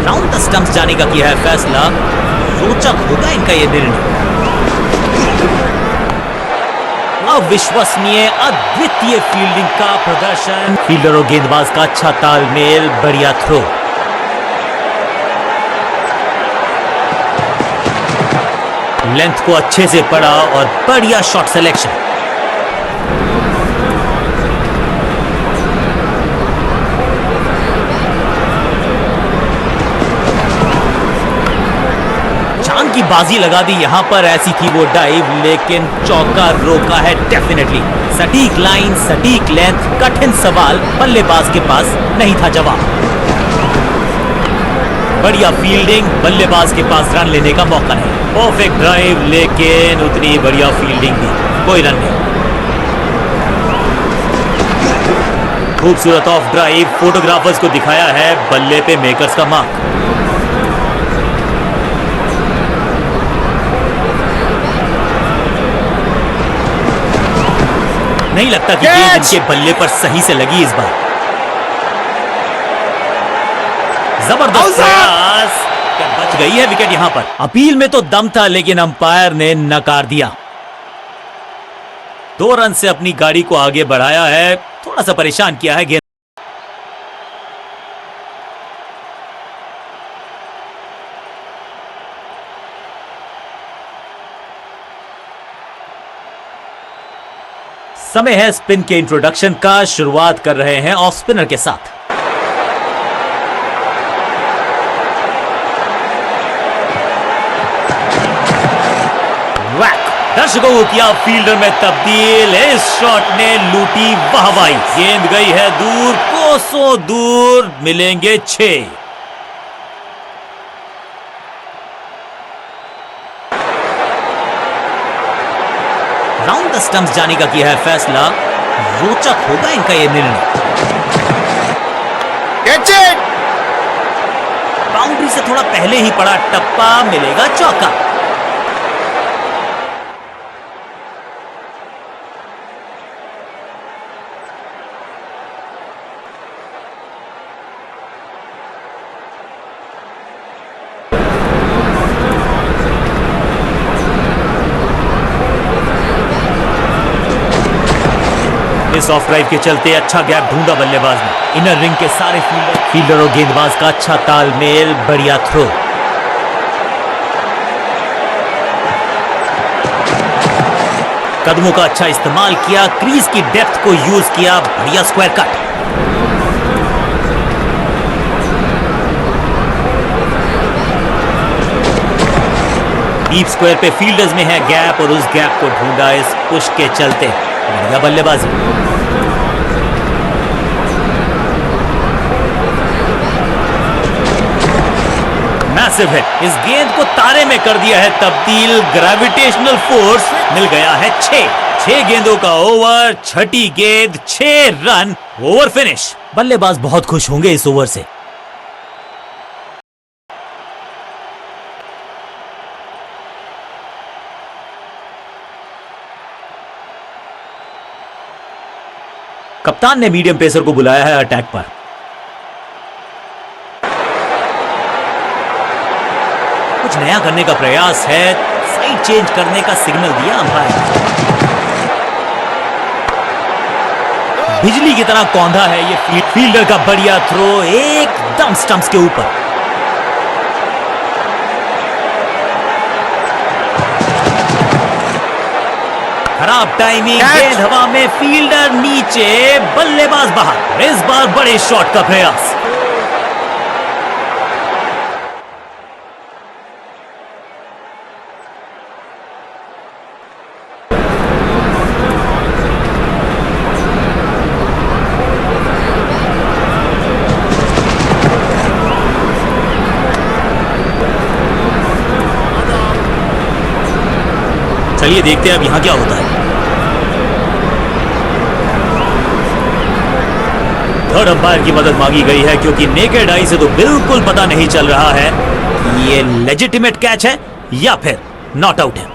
राउंड द स्टंप्स जाने का किया है फैसला। रोचक होगा इनका यह निर्णय। अविश्वसनीय, अद्वितीय फील्डिंग का प्रदर्शन। फील्डर और गेंदबाज का अच्छा तालमेल, बढ़िया थ्रो। लेंथ को अच्छे से पढ़ा और बढ़िया शॉट सिलेक्शन। की बाजी लगा दी यहां पर। ऐसी थी वो डाइव, लेकिन चौका रोका है डेफिनेटली। सटीक लाइन, सटीक लेंथ, कठिन सवाल, बल्लेबाज के पास नहीं था जवाब। बढ़िया फील्डिंग, बल्लेबाज के पास रन लेने का मौका नहीं। परफेक्ट ड्राइव, लेकिन उतनी बढ़िया फील्डिंग भी, कोई रन नहीं। खूबसूरत ऑफ ड्राइव, फोटोग्राफर्स को दिखाया है बल्ले पे मेकर्स का मार्क। नहीं लगता कि गेंद इनके बल्ले पर सही से लगी इस बार। जबरदस्त प्रयास, क्या बच गई है विकेट यहां पर। अपील में तो दम था लेकिन अंपायर ने नकार दिया। 2 रन से अपनी गाड़ी को आगे बढ़ाया है, थोड़ा सा परेशान किया है गेंद। समय है स्पिन के इंट्रोडक्शन का। शुरुआत कर रहे हैं ऑफ स्पिनर के साथ। वैक, दर्शकों को किया फील्डर में तब्दील। इस शॉट ने लूटी वाहवाही। गेंद गई है दूर, कोसों दूर, मिलेंगे 6। राउंड द स्टंप्स जाने का किया है फैसला। रोचक होगा इनका यह निर्णय। बाउंड्री से थोड़ा पहले ही पड़ा टप्पा, मिलेगा चौका। इस ऑफ ड्राइव के चलते अच्छा गैप ढूंढा बल्लेबाज ने। इनर रिंग के सारे फील्डर और गेंदबाज का अच्छा तालमेल, बढ़िया थ्रो। कदमों का अच्छा इस्तेमाल किया, क्रीज की डेप्थ को यूज किया, बढ़िया स्क्वायर कट। डीप स्क्वायर पे फील्डर्स में है गैप और उस गैप को ढूंढा इस पुश के चलते। बढ़िया बल्लेबाजी। मैसिव हिट, इस गेंद को तारे में कर दिया है तब्दील। ग्रेविटेशनल फोर्स, मिल गया है 6 गेंदों का ओवर, छठी गेंद, 6 रन, ओवर फिनिश। बल्लेबाज बहुत खुश होंगे इस ओवर से। कप्तान ने मीडियम पेसर को बुलाया है अटैक पर। कुछ नया करने का प्रयास है, साइड चेंज करने का सिग्नल दिया अंपायर। बिजली की तरह कौंधा है ये फील्डर का बढ़िया थ्रो, एकदम स्टंप्स के ऊपर। खराब टाइमिंग, गेंद हवा में, फील्डर नीचे, बल्लेबाज बाहर। इस बार बड़े शॉट का प्रयास। चलिए देखते हैं अब यहां क्या होता है। थर्ड अंपायर की मदद मांगी गई है क्योंकि नेकेड आई से तो बिल्कुल पता नहीं चल रहा है कि ये लेजिटिमेट कैच है या फिर नॉट आउट है।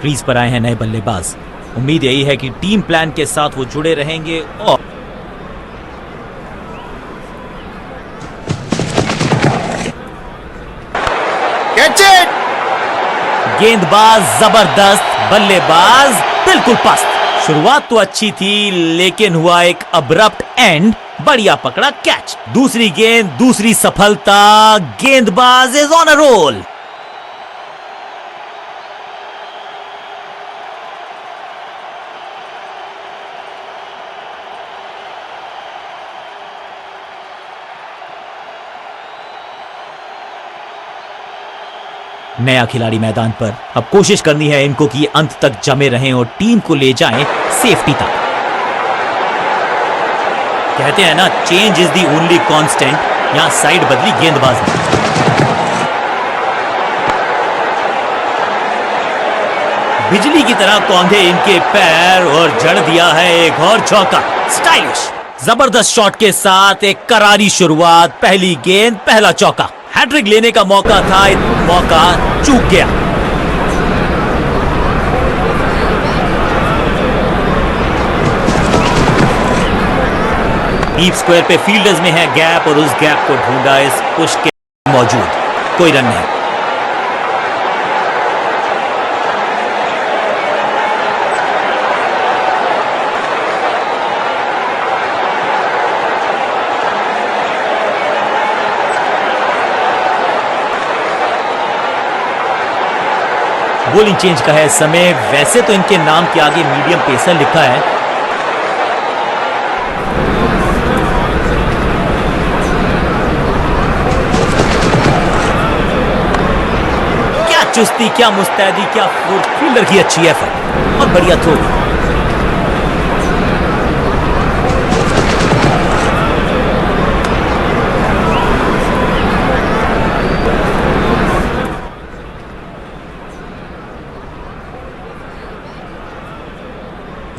क्रीज पर आए हैं नए बल्लेबाज। उम्मीद यही है कि टीम प्लान के साथ वो जुड़े रहेंगे और गेंदबाज जबरदस्त, बल्लेबाज बिल्कुल पस्त। शुरुआत तो अच्छी थी लेकिन हुआ एक अब्रप्ट एंड। बढ़िया पकड़ा कैच। दूसरी गेंद, दूसरी सफलता, गेंदबाज इज ऑन अ रोल। नया खिलाड़ी मैदान पर। अब कोशिश करनी है इनको कि अंत तक जमे रहें और टीम को ले जाएं सेफ्टी तक। कहते हैं ना, change is the only constant. यहां साइड बदली गेंदबाज ने। बिजली की तरह कौंधे इनके पैर और जड़ दिया है एक और चौका। स्टाइलिश जबरदस्त शॉट के साथ एक करारी शुरुआत। पहली गेंद, पहला चौका। हैट्रिक लेने का मौका था, मौका चूक गया। डीप स्क्वायर पे फील्डर्स में है गैप और उस गैप को ढूंढा इस पुश के मौजूद। कोई रन नहीं। बॉलिंग चेंज का है समय। वैसे तो इनके नाम के आगे मीडियम पेसर लिखा है। क्या चुस्ती, क्या मुस्तैदी, क्या फील्डर की अच्छी एफर्ट और बढ़िया थ्रो।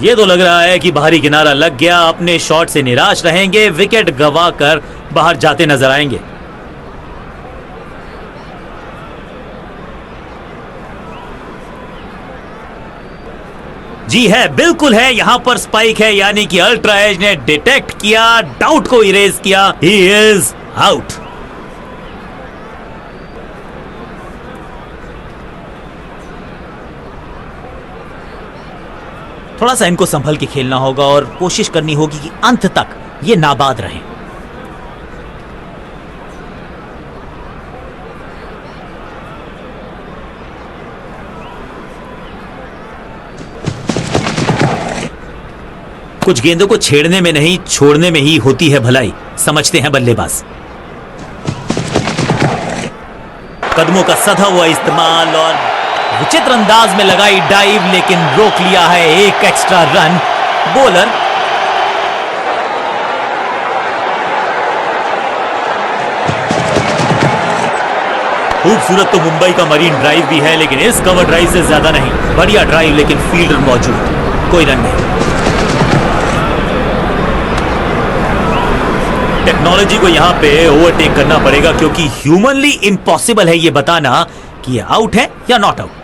ये तो लग रहा है कि बाहरी किनारा लग गया। अपने शॉट से निराश रहेंगे, विकेट गंवाकर बाहर जाते नजर आएंगे। जी है, बिल्कुल है। यहां पर स्पाइक है, यानी कि अल्ट्रा एज ने डिटेक्ट किया, डाउट को इरेज किया। He is out. थोड़ा सा इनको संभल के खेलना होगा और कोशिश करनी होगी कि अंत तक ये नाबाद रहें। कुछ गेंदों को छेड़ने में नहीं, छोड़ने में ही होती है भलाई, समझते हैं बल्लेबाज। कदमों का सधा हुआ इस्तेमाल और विचित्र अंदाज में लगाई डाइव, लेकिन रोक लिया है एक एक्स्ट्रा रन। बॉलर खूबसूरत तो मुंबई का मरीन ड्राइव भी है, लेकिन इस कवर ड्राइव से ज्यादा नहीं। बढ़िया ड्राइव, लेकिन फील्डर मौजूद, कोई रन नहीं। टेक्नोलॉजी को यहां पे ओवरटेक करना पड़ेगा, क्योंकि ह्यूमनली इम्पॉसिबल है ये बताना कि ये आउट है या नॉट आउट।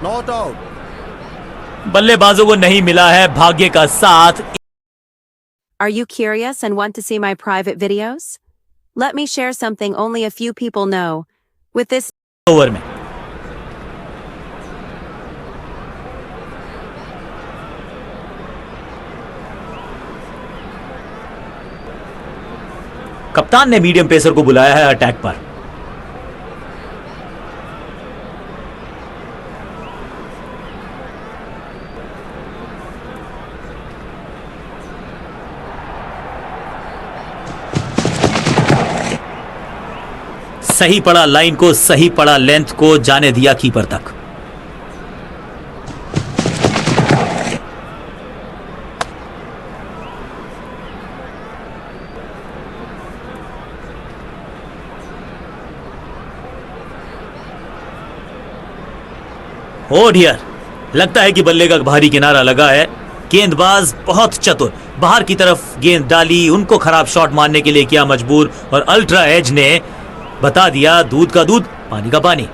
Not out. बल्लेबाजों को नहीं मिला है भाग्य का साथ। Are you curious and want to see my private videos? Let me share something only a few people know. With this over में कप्तान ने मीडियम पेसर को बुलाया है अटैक पर। सही पड़ा लाइन को, सही पड़ा लेंथ को, जाने दिया कीपर तक। ओ डियर, लगता है कि बल्ले का भारी किनारा लगा है। गेंदबाज बहुत चतुर, बाहर की तरफ गेंद डाली, उनको खराब शॉट मारने के लिए किया मजबूर, और अल्ट्रा एज ने बता दिया दूध का दूध, पानी का पानी।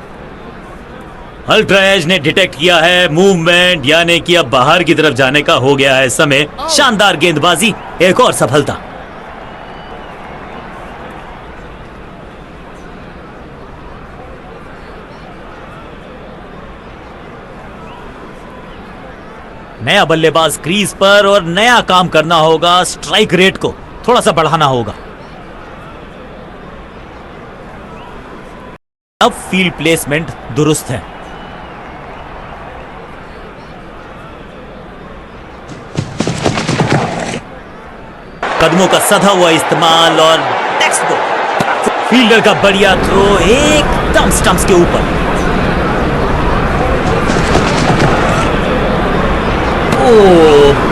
अल्ट्रा एज ने डिटेक्ट किया है मूवमेंट, यानी कि अब बाहर की तरफ जाने का हो गया है समय। शानदार गेंदबाजी, एक और सफलता। नया बल्लेबाज क्रीज पर और नया काम करना होगा। स्ट्राइक रेट को थोड़ा सा बढ़ाना होगा। अब फील्ड प्लेसमेंट दुरुस्त है। कदमों का सधा हुआ इस्तेमाल और टेक्स्ट फील्डर का बढ़िया थ्रो एकदम स्टंप्स के ऊपर। ओ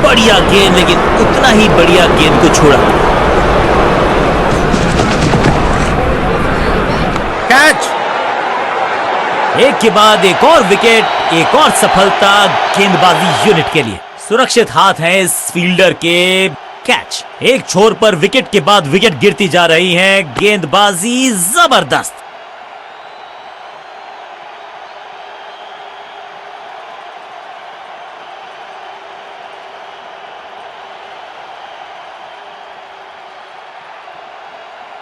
बढ़िया गेंद, लेकिन उतना ही बढ़िया गेंद को छोड़ा। कैच। एक के बाद एक और विकेट, एक और सफलता गेंदबाजी यूनिट के लिए। सुरक्षित हाथ हैं इस फील्डर के। कैच। एक छोर पर विकेट के बाद विकेट गिरती जा रही है। गेंदबाजी जबरदस्त।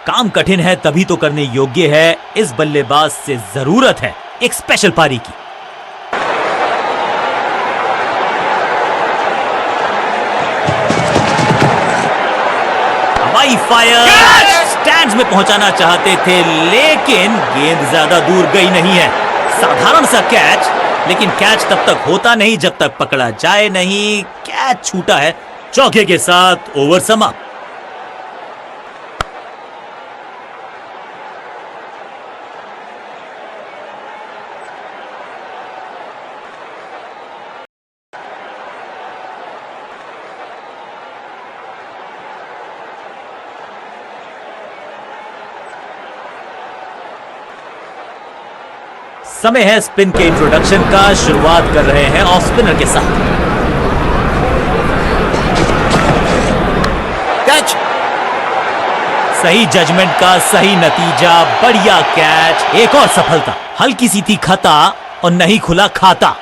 काम कठिन है तभी तो करने योग्य है। इस बल्लेबाज से जरूरत है एक स्पेशल पारी की। हवाई फायर स्टैंड्स में पहुंचाना चाहते थे, लेकिन गेंद ज्यादा दूर गई नहीं है। साधारण सा कैच, लेकिन कैच तब तक होता नहीं जब तक पकड़ा जाए नहीं। कैच छूटा है। चौके के साथ ओवर समाप्त। समय है स्पिन के इंट्रोडक्शन का। शुरुआत कर रहे हैं ऑफ स्पिनर के साथ। कैच। सही जजमेंट का सही नतीजा। बढ़िया कैच। एक और सफलता। हल्की सी थी खता और नहीं खुला खाता।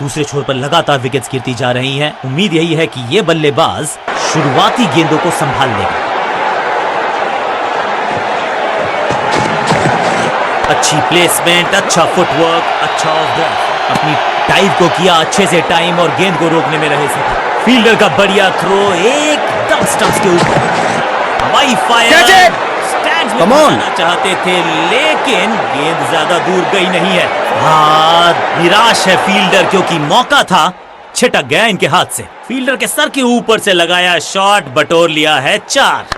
दूसरे छोर पर लगातार विकेट्स गिरती जा रही हैं। उम्मीद यही है कि यह बल्लेबाज शुरुआती गेंदों को संभाल लेगा। अच्छी प्लेसमेंट, अच्छा फुटवर्क, अच्छा ऑफ ड्राइव। अपनी टाइम को किया अच्छे से टाइम और गेंद को रोकने में रहे सफल। फील्डर का बढ़िया थ्रो एकदम स्टंप्स के ऊपर। हवाई फायर स्टैंड्स में पहुंचना चाहते थे, लेकिन गेंद ज्यादा दूर गई नहीं है। हाँ, निराश है फील्डर क्योंकि मौका था, छिटक गया इनके हाथ से। फील्डर के सर के ऊपर से लगाया शॉट, बटोर लिया है 4।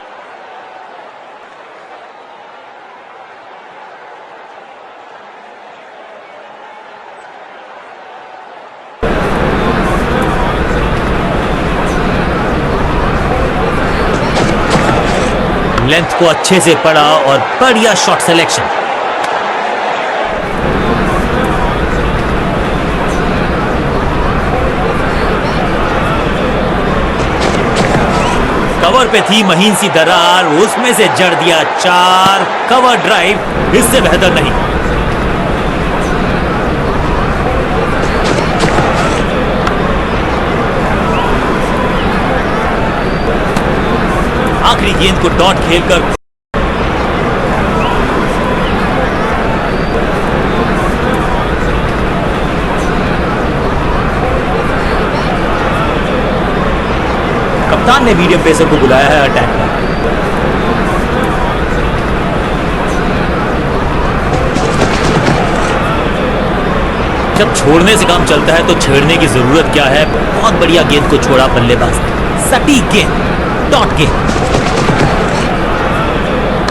लेंथ को अच्छे से पड़ा और बढ़िया शॉट सिलेक्शन। कवर पे थी महीन सी दरार, उसमें से जड़ दिया 4। कवर ड्राइव इससे बेहतर नहीं। आखिरी गेंद को डॉट खेलकर कप्तान ने मीडियम पेसर को बुलाया है अटैक पर। जब छोड़ने से काम चलता है तो छेड़ने की जरूरत क्या है। बहुत बढ़िया गेंद को छोड़ा बल्लेबाज ने। सटीक गेंद, डॉट गेंद।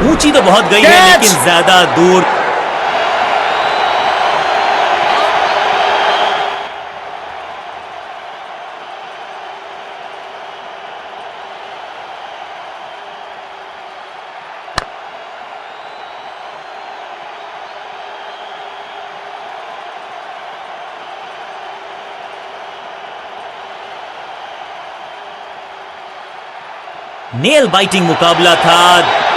ऊंची तो बहुत गई है, लेकिन ज्यादा दूर। नेल बाइटिंग मुकाबला था।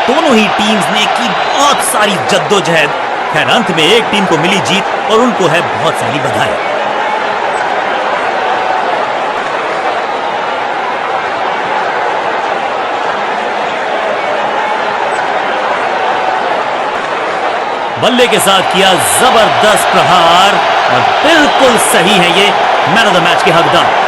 दोनों ही टीम्स ने की बहुत सारी जद्दोजहद। खैर अंत में एक टीम को मिली जीत और उनको है बहुत सारी बधाई। बल्ले के साथ किया जबरदस्त प्रहार और बिल्कुल सही है ये मैन ऑफ द मैच के हकदार।